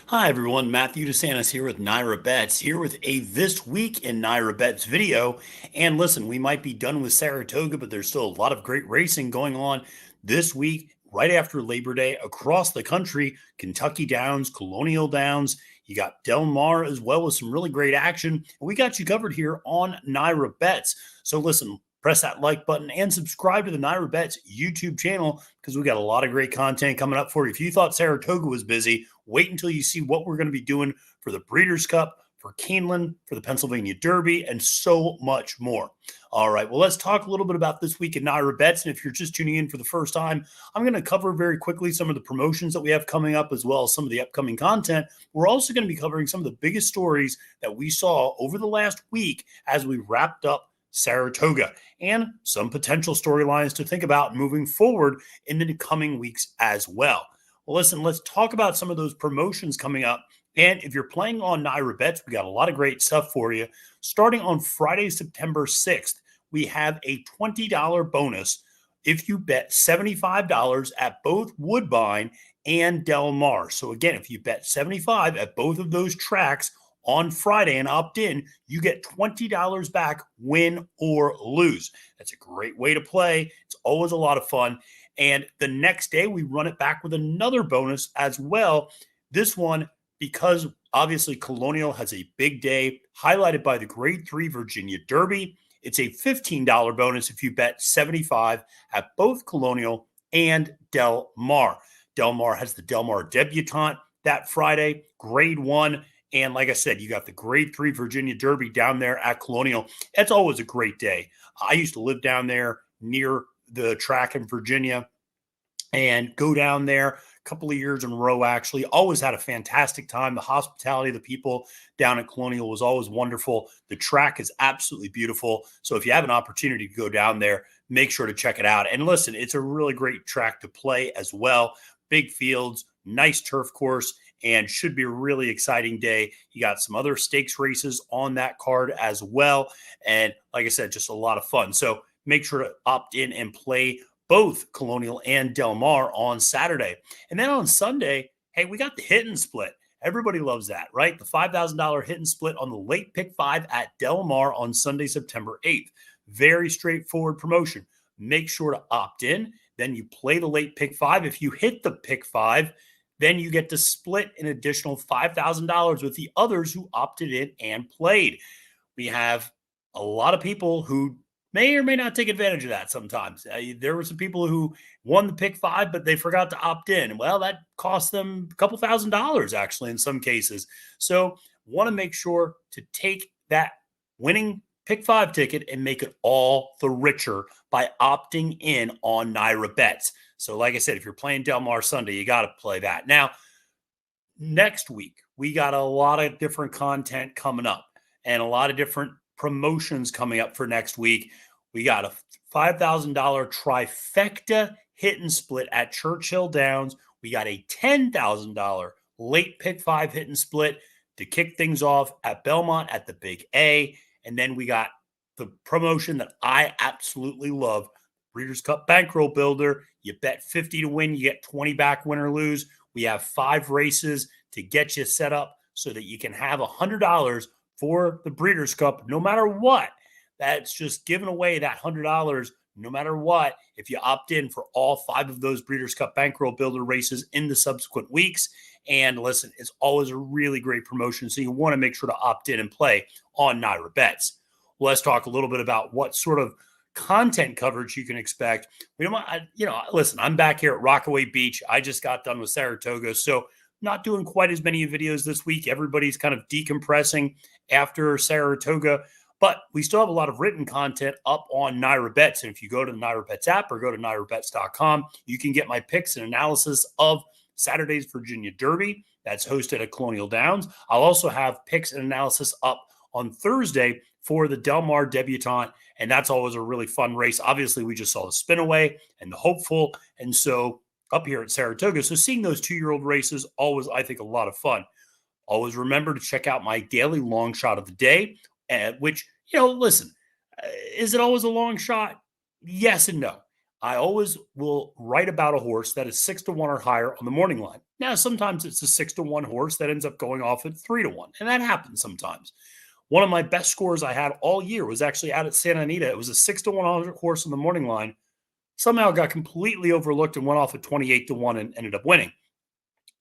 Hi everyone, Matthew DeSantis here with NYRA Bets, here with a This Week in NYRA Bets video. And listen, we might be done with Saratoga, but there's still a lot of great racing going on this week, right after Labor Day, across the country. Kentucky Downs, Colonial Downs, you got Del Mar as well with some really great action. And we got you covered here on NYRA Bets. So listen, press that like button and subscribe to the NYRA Bets YouTube channel because we got a lot of great content coming up for you. If you thought Saratoga was busy, wait until you see what we're going to be doing for the Breeders' Cup, for Keeneland, for the Pennsylvania Derby, and so much more. All right, well, let's talk a little bit about this week in NYRA Bets. And if you're just tuning in for the first time, I'm going to cover very quickly some of the promotions that we have coming up, as well as some of the upcoming content. We're also going to be covering some of the biggest stories that we saw over the last week as we wrapped up Saratoga, and some potential storylines to think about moving forward in the coming weeks as well. Well, listen, let's talk about some of those promotions coming up. And if you're playing on NYRA Bets, we got a lot of great stuff for you. Starting on Friday, September 6th, we have a $20 bonus if you bet $75 at both Woodbine and Del Mar. So again, if you bet 75 at both of those tracks on Friday and opt in, you get $20 back, win or lose. That's a great way to play. It's always a lot of fun. And the next day, we run it back with another bonus as well. This one, because obviously Colonial has a big day, highlighted by the Grade 3 Virginia Derby. It's a $15 bonus if you bet 75 at both Colonial and Del Mar. Del Mar has the Del Mar Debutante that Friday, Grade 1. And like I said, you got the Grade 3 Virginia Derby down there at Colonial. It's always a great day. I used to live down there near the track in Virginia and go down there a couple of years in a row, actually. Always had a fantastic time. The hospitality of the people down at Colonial was always wonderful. The track is absolutely beautiful. So if you have an opportunity to go down there, make sure to check it out. And listen, it's a really great track to play as well. Big fields, nice turf course, and should be a really exciting day. You got some other stakes races on that card as well. And like I said, just a lot of fun. So make sure to opt in and play both Colonial and Del Mar on Saturday. And then on Sunday, hey, we got the hit and split. Everybody loves that, right? The $5,000 hit and split on the late pick 5 at Del Mar on Sunday, September 8th. Very straightforward promotion. Make sure to opt in. Then you play the late pick 5. If you hit the pick 5, then you get to split an additional $5,000 with the others who opted in and played. We have a lot of people who may or may not take advantage of that sometimes. There were some people who won the pick 5, but they forgot to opt in. Well, that cost them a couple $1,000 actually in some cases. So want to make sure to take that winning pick 5 ticket and make it all the richer by opting in on NYRA Bets. So like I said, if you're playing Del Mar Sunday, you got to play that. Now, next week, we got a lot of different content coming up and a lot of different promotions coming up for next week. We got a $5,000 trifecta hit and split at Churchill Downs. We got a $10,000 late pick 5 hit and split to kick things off at Belmont at the Big A. And then we got the promotion that I absolutely love, Breeders' Cup Bankroll Builder. You bet 50 to win, you get 20 back, win or lose. We have 5 races to get you set up so that you can have $100 for the Breeders' Cup no matter what. That's just giving away that $100 no matter what if you opt in for all 5 of those Breeders' Cup Bankroll Builder races in the subsequent weeks. And listen, it's always a really great promotion, so you want to make sure to opt in and play on NYRA Bets. Well, let's talk a little bit about what sort of content coverage you can expect. Listen, I'm back here at Rockaway Beach. I just got done with Saratoga, so not doing quite as many videos this week. Everybody's kind of decompressing after Saratoga, but we still have a lot of written content up on NYRA Bets. And if you go to the NYRA Bets app or go to nyrabets.com, you can get my picks and analysis of Saturday's Virginia Derby that's hosted at Colonial Downs. I'll also have picks and analysis up on Thursday for the Del Mar Debutante, and that's always a really fun race. Obviously, we just saw the Spinaway and the Hopeful, and so up here at Saratoga. So seeing those 2-year-old races, always, I think, a lot of fun. Always remember to check out my daily long shot of the day, which, listen, is it always a long shot? Yes and no. I always will write about a horse that is 6 to 1 or higher on the morning line. Now, sometimes it's a 6-1 horse that ends up going off at 3-1, and that happens sometimes. One of my best scores I had all year was actually out at Santa Anita. It was a 6-1 horse in the morning line. Somehow got completely overlooked and went off at 28-1 and ended up winning.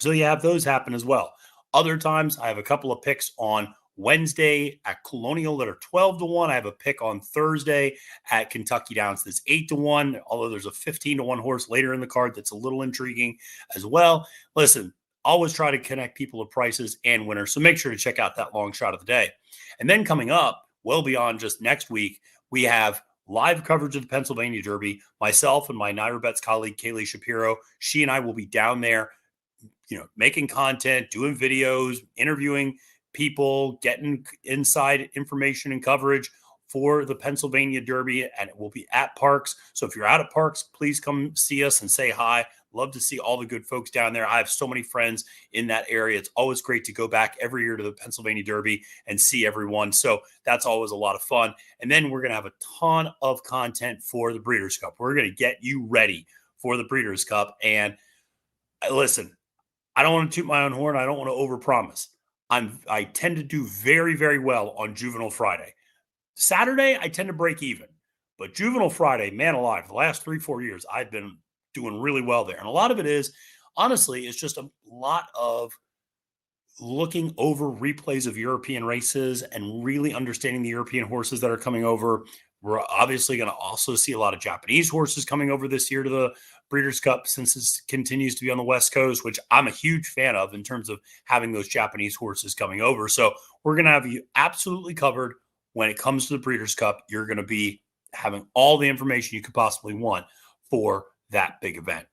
So you have those happen as well. Other times, I have a couple of picks on Wednesday at Colonial that are 12-1. I have a pick on Thursday at Kentucky Downs that's 8-1, although there's a 15-1 horse later in the card that's a little intriguing as well. Listen, always try to connect people to prices and winners, so make sure to check out that long shot of the day. And then coming up, well beyond just next week, we have live coverage of the Pennsylvania Derby. Myself and my NYRA Bets colleague, Kaylee Shapiro, she and I will be down there, making content, doing videos, interviewing people, getting inside information and coverage for the Pennsylvania Derby, and it will be at Parks. So if you're out at Parks, please come see us and say hi. Love to see all the good folks down there. I have so many friends in that area. It's always great to go back every year to the Pennsylvania Derby and see everyone. So that's always a lot of fun. And then we're going to have a ton of content for the Breeders' Cup. We're going to get you ready for the Breeders' Cup. And listen, I don't want to toot my own horn. I don't want to overpromise. I tend to do very, very well on Juvenile Friday. Saturday, I tend to break even. But Juvenile Friday, man alive, the last 3-4 years, I've been doing really well there. And a lot of it is, honestly, it's just a lot of looking over replays of European races and really understanding the European horses that are coming over. We're obviously going to also see a lot of Japanese horses coming over this year to the Breeders' Cup, since it continues to be on the West Coast, which I'm a huge fan of in terms of having those Japanese horses coming over. So we're going to have you absolutely covered when it comes to the Breeders' Cup. You're going to be having all the information you could possibly want for that big event.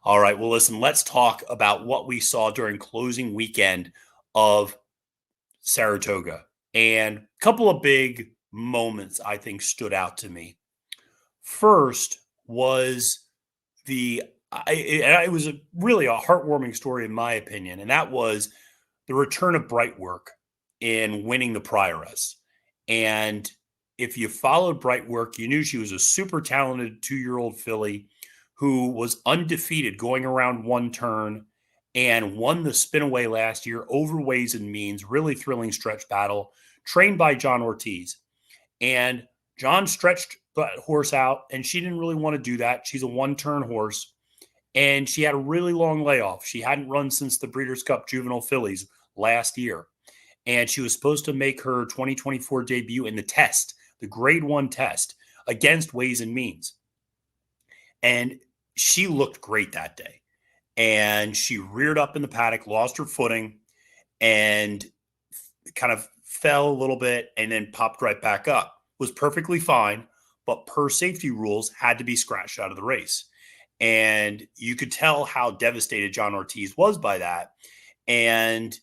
All right, well, listen, let's talk about what we saw during closing weekend of Saratoga. And a couple of big moments I think stood out to me. First was it was really a heartwarming story in my opinion, and that was the return of Brightwork in winning the Prioress. And if you followed Brightwork, you knew she was a super talented 2-year-old filly who was undefeated going around one turn and won the Spinaway last year over Ways and Means. Really thrilling stretch battle, trained by John Ortiz. And John stretched the horse out, and she didn't really want to do that. She's a one-turn horse, and she had a really long layoff. She hadn't run since the Breeders' Cup Juvenile Fillies last year. And she was supposed to make her 2024 debut in the test, the Grade 1 test, against Ways and Means. And she looked great that day. And she reared up in the paddock, lost her footing, and kind of fell a little bit and then popped right back up. Was perfectly fine, but per safety rules had to be scratched out of the race. And you could tell how devastated John Ortiz was by that. And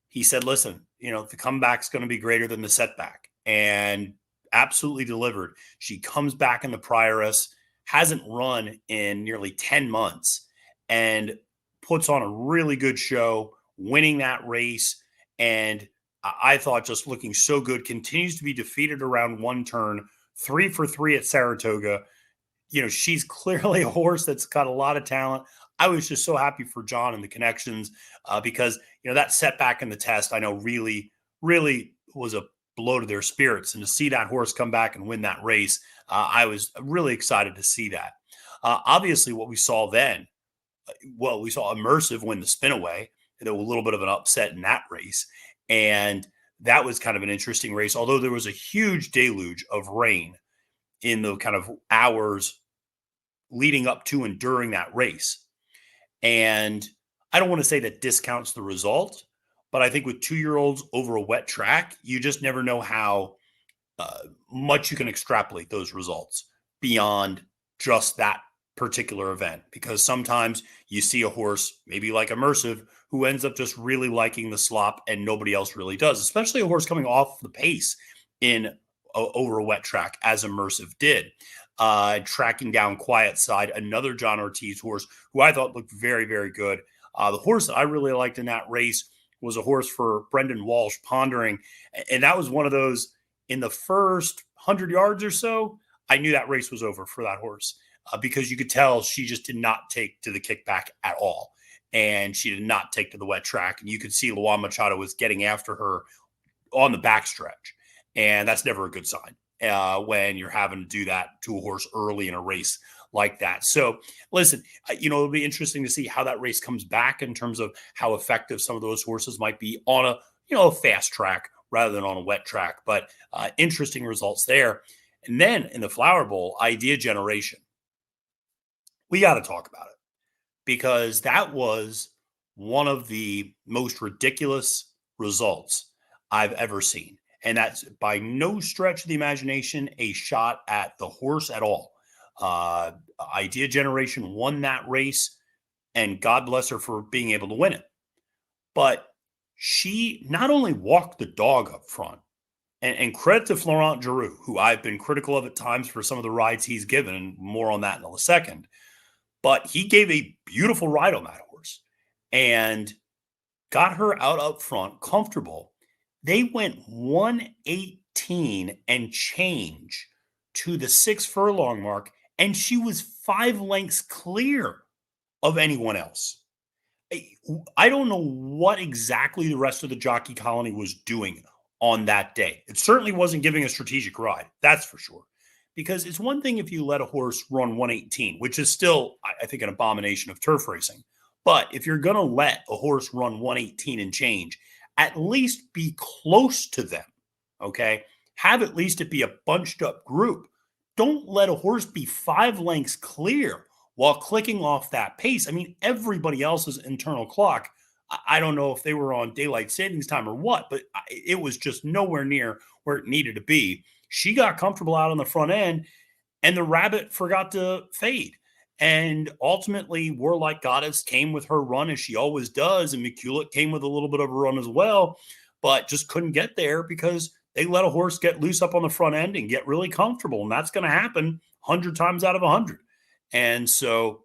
he said, listen, the comeback's going to be greater than the setback. And absolutely delivered. She comes back in the Prioress, hasn't run in nearly 10 months, and puts on a really good show, winning that race. And I thought just looking so good, continues to be defeated around one turn, 3 for 3 at Saratoga. She's clearly a horse that's got a lot of talent. I was just so happy for John and the connections because, that setback in the test, I know really, really was a blow to their spirits. And to see that horse come back and win that race, I was really excited to see that. Obviously, what we saw then, we saw Immersive win the Spinaway. There was a little bit of an upset in that race. And that was kind of an interesting race, although there was a huge deluge of rain in the kind of hours leading up to and during that race. And I don't want to say that discounts the result, but I think with 2-year-olds over a wet track, you just never know how much you can extrapolate those results beyond just that particular event. Because sometimes you see a horse, maybe like Immersive, who ends up just really liking the slop and nobody else really does, especially a horse coming off the pace in over a wet track, as Immersive did. Tracking down Quiet Side, another John Ortiz horse who I thought looked very, very good. The horse that I really liked in that race was a horse for Brendan Walsh, Pondering. And that was one of those, in the first 100 yards or so, I knew that race was over for that horse. because you could tell she just did not take to the kickback at all. And she did not take to the wet track. And you could see Luan Machado was getting after her on the backstretch. And that's never a good sign when you're having to do that to a horse early in a race like that. So listen, it'll be interesting to see how that race comes back in terms of how effective some of those horses might be on a fast track rather than on a wet track. But interesting results there. And then in the Flower Bowl, Idea Generation, we got to talk about it because that was one of the most ridiculous results I've ever seen. And that's by no stretch of the imagination a shot at the horse at all. Idea Generation won that race, and God bless her for being able to win it. But she not only walked the dog up front, and credit to Florent Geroux, who I've been critical of at times for some of the rides he's given, and more on that in a second, but he gave a beautiful ride on that horse and got her out up front comfortable. They went 118 and change to the 6 furlong mark, and she was 5 lengths clear of anyone else. I don't know what exactly the rest of the jockey colony was doing on that day. It certainly wasn't giving a strategic ride, that's for sure. Because it's one thing if you let a horse run 118, which is still, I think, an abomination of turf racing. But if you're going to let a horse run 118 and change, at least be close to them, okay? Have at least it be a bunched up group. Don't let a horse be 5 lengths clear while clicking off that pace. I mean, everybody else's internal clock, I don't know if they were on daylight savings time or what, but it was just nowhere near where it needed to be. She got comfortable out on the front end, and the rabbit forgot to fade. And ultimately, Warlike Goddess came with her run as she always does, and McCulloch came with a little bit of a run as well, but just couldn't get there because they let a horse get loose up on the front end and get really comfortable, and that's going to happen 100 times out of 100. And so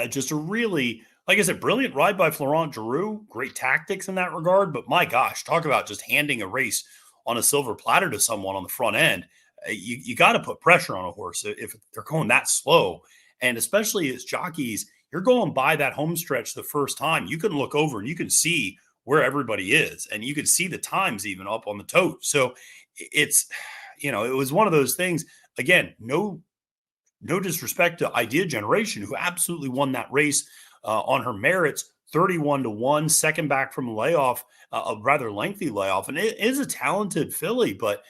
just a really, like I said, brilliant ride by Florent Geroux, great tactics in that regard, but my gosh, talk about just handing a race on a silver platter to someone on the front end. You got to put pressure on a horse if they're going that slow. And especially as jockeys, you're going by that home stretch the first time. You can look over and you can see where everybody is, and you can see the times even up on the tote. So it's, it was one of those things. Again, no disrespect to Idea Generation, who absolutely won that race on her merits, 31-1, second back from a layoff, a rather lengthy layoff. And it is a talented filly, but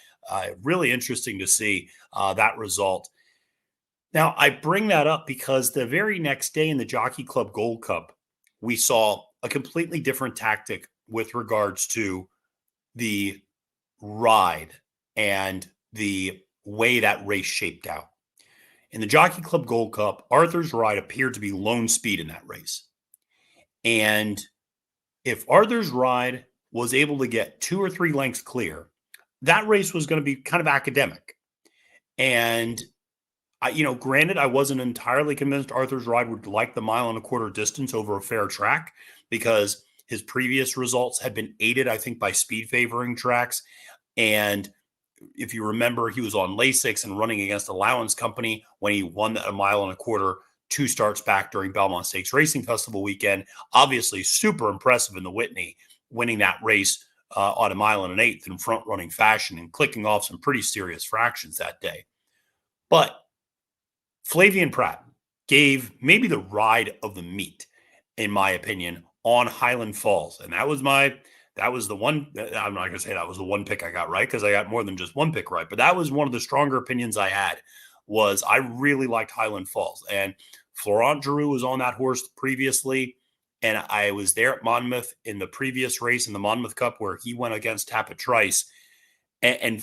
really interesting to see that result. Now, I bring that up because the very next day in the Jockey Club Gold Cup, we saw a completely different tactic with regards to the ride and the way that race shaped out. In the Jockey Club Gold Cup, Arthur's Ride appeared to be lone speed in that race. And if Arthur's Ride was able to get 2 or 3 lengths clear, that race was going to be kind of academic. And granted, I wasn't entirely convinced Arthur's Ride would like the 1.25 mile distance over a fair track because his previous results had been aided, I think, by speed favoring tracks. And if you remember, he was on Lasix and running against Allowance Company when he won that 1.25 miles, 2 starts back during Belmont Stakes Racing Festival weekend. Obviously, super impressive in the Whitney, winning that race on 1.125 miles in front-running fashion and clicking off some pretty serious fractions that day. But Flavien Prat gave maybe the ride of the meet, in my opinion, on Highland Falls. And that was the one, I'm not going to say that was the one pick I got right because I got more than just one pick right, but that was one of the stronger opinions I had. Was I really liked Highland Falls. And Florent Geroux was on that horse previously, and I was there at Monmouth in the previous race in the Monmouth Cup where he went against Tapit Trice. And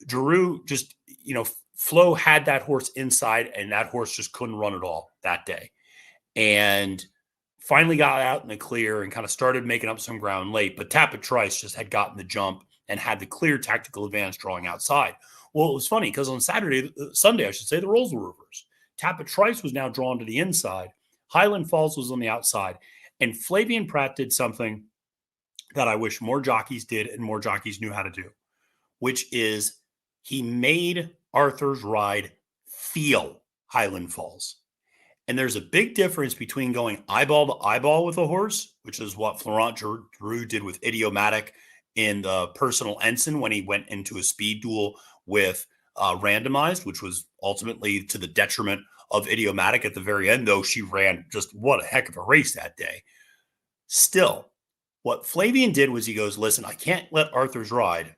Geroux just, Flo had that horse inside, and that horse just couldn't run at all that day. And finally got out in the clear and kind of started making up some ground late, but Tapit Trice just had gotten the jump and had the clear tactical advantage drawing outside. Well, it was funny because on Sunday, I should say, the roles were reversed. Tapit Trice was now drawn to the inside. Highland Falls was on the outside. And Flavien Prat did something that I wish more jockeys did and more jockeys knew how to do, which is he made Arthur's Ride feel Highland Falls. And there's a big difference between going eyeball to eyeball with a horse, which is what Florent Drew did with Idiomatic in the Personal Ensign when he went into a speed duel with Randomized, which was ultimately to the detriment of Idiomatic at the very end, though she ran just what a heck of a race that day. Still, what Flavien did was he goes, listen, I can't let Arthur's Ride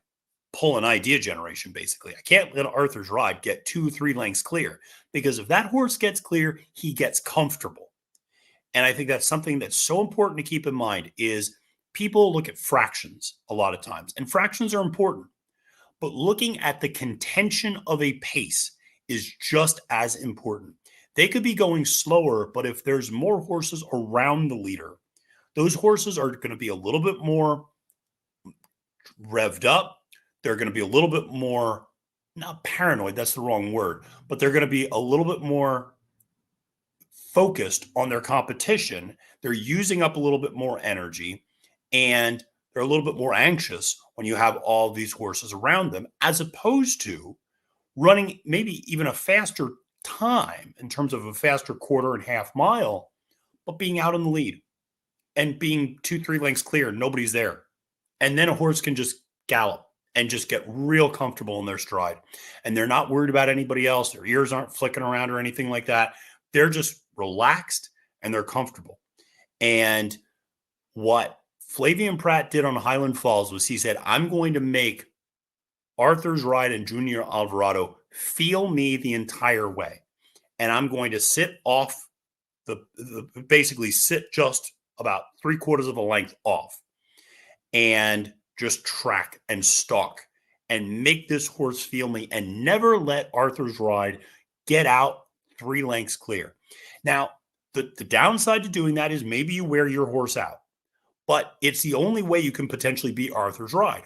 pull an idea generation, basically. I can't let Arthur's Ride get 2-3 lengths clear, because if that horse gets clear, he gets comfortable. And I think that's something that's so important to keep in mind is people look at fractions a lot of times, and fractions are important, but looking at the contention of a pace is just as important. They could be going slower, but if there's more horses around the leader, those horses are going to be a little bit more revved up. They're going to be a little bit more, not paranoid, that's the wrong word, but they're going to be a little bit more focused on their competition. They're using up a little bit more energy, and they're a little bit more anxious when you have all these horses around them, as opposed to running maybe even a faster time in terms of a faster quarter and half mile, but being out in the lead and being 2-3 lengths clear, nobody's there. And then a horse can just gallop and just get real comfortable in their stride. And they're not worried about anybody else. Their ears aren't flicking around or anything like that. They're just relaxed and they're comfortable. And what Flavien Prat did on Highland Falls was he said, I'm going to make Arthur's Ride and Junior Alvarado feel me the entire way. And I'm going to sit off basically sit just about 3/4 of a length off and just track and stalk and make this horse feel me and never let Arthur's Ride get out 3 lengths clear. Now, the downside to doing that is maybe you wear your horse out, but it's the only way you can potentially beat Arthur's Ride.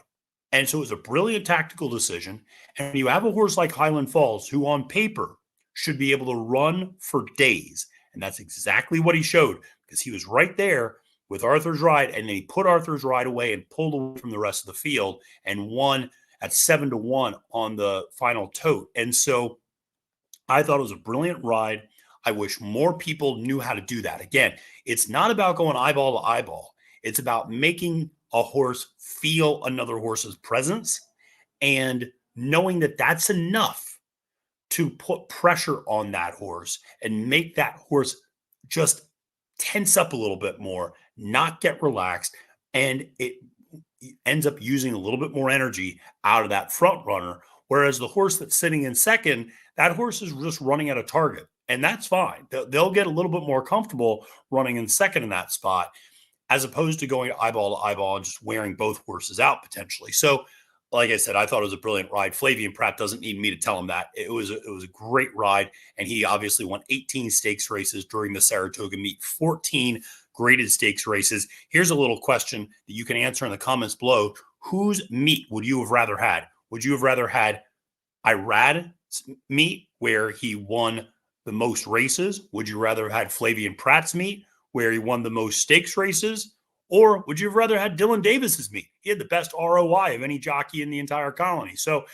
And so it's a brilliant tactical decision. And when you have a horse like Highland Falls, who on paper should be able to run for days, and that's exactly what he showed, because he was right there with Arthur's Ride, and then he put Arthur's Ride away and pulled away from the rest of the field and won at 7-1 on the final tote. And so I thought it was a brilliant ride. I wish more people knew how to do that. Again, it's not about going eyeball to eyeball. It's about making a horse feel another horse's presence and knowing that that's enough to put pressure on that horse and make that horse just tense up a little bit more, not get relaxed, and it ends up using a little bit more energy out of that front runner. Whereas the horse that's sitting in second, that horse is just running at a target, and that's fine. They'll get a little bit more comfortable running in second in that spot, as opposed to going eyeball to eyeball and just wearing both horses out potentially. So, like I said, I thought it was a brilliant ride. Flavien Prat doesn't need me to tell him that. It was a great ride, and he obviously won 18 stakes races during the Saratoga meet, 14 graded stakes races. Here's a little question that you can answer in the comments below. Whose meet would you have rather had? Would you have rather had Irad's meet, where he won the most races? Would you rather have had Flavien Prat's meet, where he won the most stakes races? Or would you have rather had Dylan Davis's meet? He had the best ROI of any jockey in the entire colony. So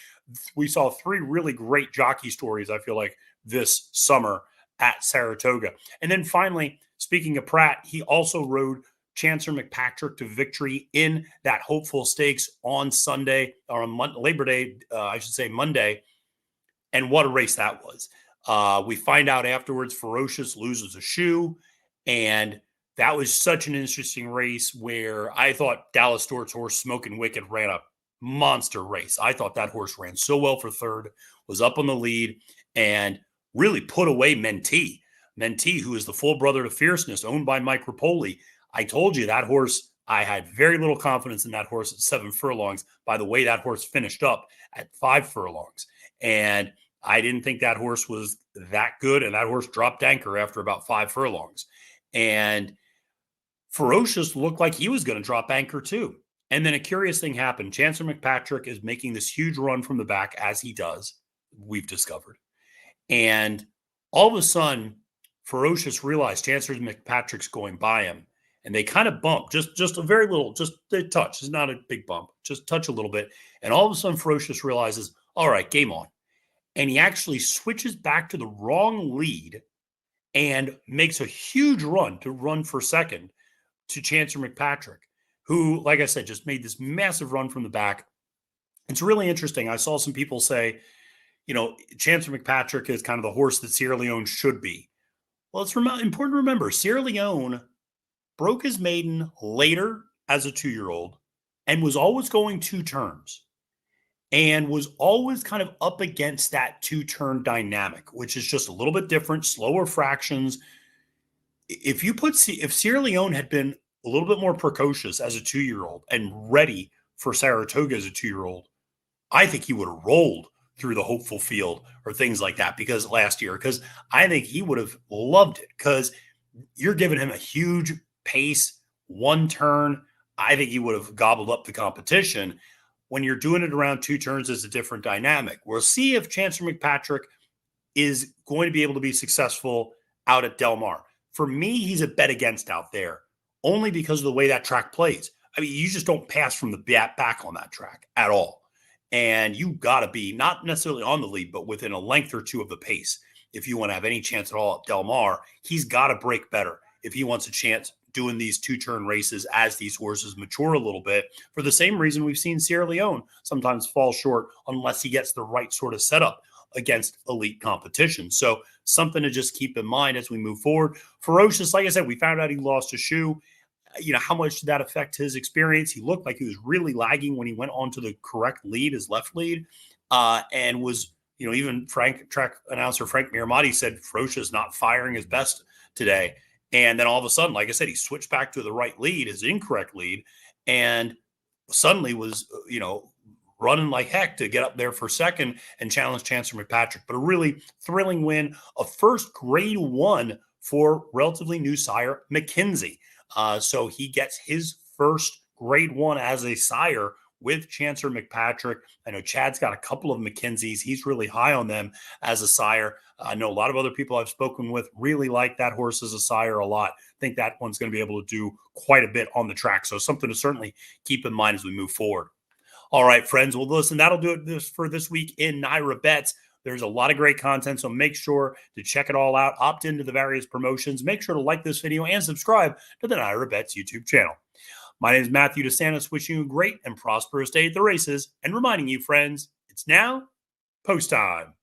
we saw 3 really great jockey stories, I feel like, this summer at Saratoga. And then finally, speaking of Prat, he also rode Chancer McPatrick to victory in that hopeful stakes on Sunday, or on Labor Day, I should say Monday. And what a race that was. We find out afterwards Ferocious loses a shoe, and that was such an interesting race where I thought Dallas Stewart's horse, Smokin' Wicked, ran a monster race. I thought that horse ran so well for third, was up on the lead, and really put away Mentee. Mentee, who is the full brother to Fierceness, owned by Mike Rapoli. I told you that horse, I had very little confidence in that horse at 7 furlongs. By the way, that horse finished up at 5 furlongs. And I didn't think that horse was that good, and that horse dropped anchor after about 5 furlongs. And Ferocious looked like he was going to drop anchor too. And then a curious thing happened. Chancer McPatrick is making this huge run from the back, as he does, we've discovered. And all of a sudden, Ferocious realized Chancer McPatrick's going by him. And they kind of bump, just a very little, just a touch. It's not a big bump, just touch a little bit. And all of a sudden, Ferocious realizes, all right, game on. and he actually switches back to the wrong lead and makes a huge run for second to Chancer McPatrick, who, like I said, just made this massive run from the back. It's really interesting. I saw some people say, Chancer McPatrick is kind of the horse that Sierra Leone should be. Well, it's important to remember Sierra Leone broke his maiden later as a 2-year-old and was always going 2 turns and was always kind of up against that 2-turn dynamic, which is just a little bit different, slower fractions. If Sierra Leone had been a little bit more precocious as a 2-year-old and ready for Saratoga as a 2-year-old, I think he would have rolled through the hopeful field or things like that because I think he would have loved it because you're giving him a huge pace, 1 turn. I think he would have gobbled up the competition. When you're doing it around 2 turns, it's a different dynamic. We'll see if Chancer McPatrick is going to be able to be successful out at Del Mar. For me, he's a bet against out there only because of the way that track plays. I mean, you just don't pass from the back on that track at all. And you got to be not necessarily on the lead, but within a length or 2 of the pace. If you want to have any chance at all at Del Mar, he's got to break better if he wants a chance doing these 2-turn races as these horses mature a little bit. For the same reason we've seen Sierra Leone sometimes fall short unless he gets the right sort of setup against elite competition. So something to just keep in mind as we move forward. Ferocious, like I said, we found out he lost a shoe. How much did that affect his experience? He looked like he was really lagging when he went onto the correct lead, his left lead, and was, even track announcer Frank Miramati said Ferocious not firing his best today. And then all of a sudden, like I said, he switched back to the right lead, his incorrect lead, and suddenly was, running like heck to get up there for second and challenge Chancer McPatrick. But a really thrilling win, a first grade 1 for relatively new sire McKenzie. So he gets his first grade 1 as a sire with Chancer McPatrick. I know Chad's got a couple of McKenzies. He's really high on them as a sire. I know a lot of other people I've spoken with really like that horse as a sire a lot. I think that one's going to be able to do quite a bit on the track. So something to certainly keep in mind as we move forward. All right, friends. Well, listen, that'll do it for this week in NYRA Bets. There's a lot of great content, so make sure to check it all out. Opt into the various promotions. Make sure to like this video and subscribe to the NYRA Bets YouTube channel. My name is Matthew DeSantis, wishing you a great and prosperous day at the races and reminding you, friends, it's now post time.